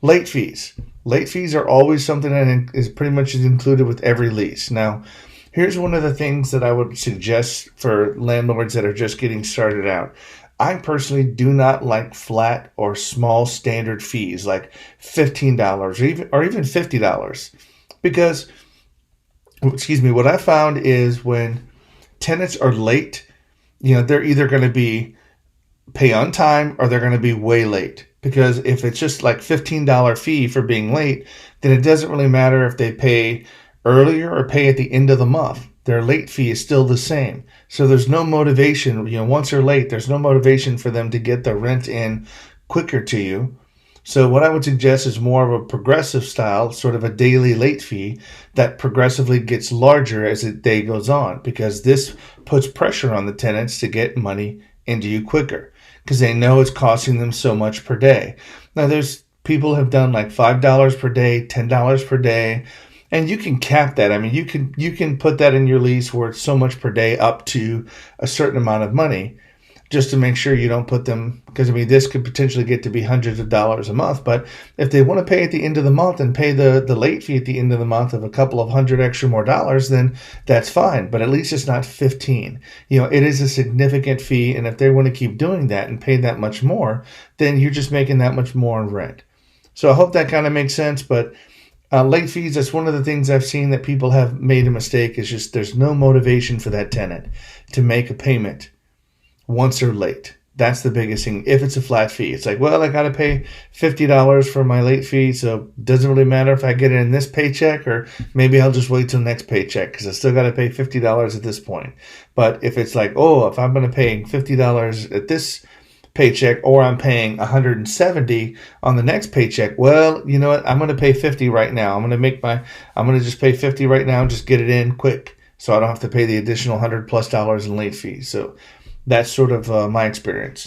Late fees. Late fees are always something that is pretty much included with every lease. Now, here's one of the things that I would suggest for landlords that are just getting started out. I personally do not like flat or small standard fees like $15 or even $50 because, excuse me, what I found is when tenants are late, they're either going to be pay on time or they're going to be way late. Because if it's just like $15 fee for being late, then it doesn't really matter if they pay earlier or pay at the end of the month. Their late fee is still the same. So there's no motivation, once they're late, there's no motivation for them to get the rent in quicker to you. So what I would suggest is more of a progressive style, sort of a daily late fee that progressively gets larger as the day goes on, because this puts pressure on the tenants to get money into you quicker because they know it's costing them so much per day. Now there's people have done like $5 per day, $10 per day, and you can cap that. I mean, you can put that in your lease where it's so much per day up to a certain amount of money, just to make sure you don't put them, because this could potentially get to be hundreds of dollars a month. But if they want to pay at the end of the month and pay the late fee at the end of the month of a couple of hundred extra more dollars, then that's fine. But at least it's not 15. It is a significant fee, and if they want to keep doing that and pay that much more, then you're just making that much more in rent. So I hope that kind of makes sense. But late fees, that's one of the things I've seen that people have made a mistake, is just there's no motivation for that tenant to make a payment once they're late. That's the biggest thing. If it's a flat fee, it's like, well, I got to pay $50 for my late fee, so it doesn't really matter if I get it in this paycheck, or maybe I'll just wait till next paycheck because I still got to pay $50 at this point. But if it's like, oh, if I'm going to pay $50 at this paycheck, or I'm paying $170 on the next paycheck, well, you know what? I'm going to pay $50 right now. I'm going to just pay $50 right now and just get it in quick, so I don't have to pay the additional $100+ in late fees. So that's sort of my experience.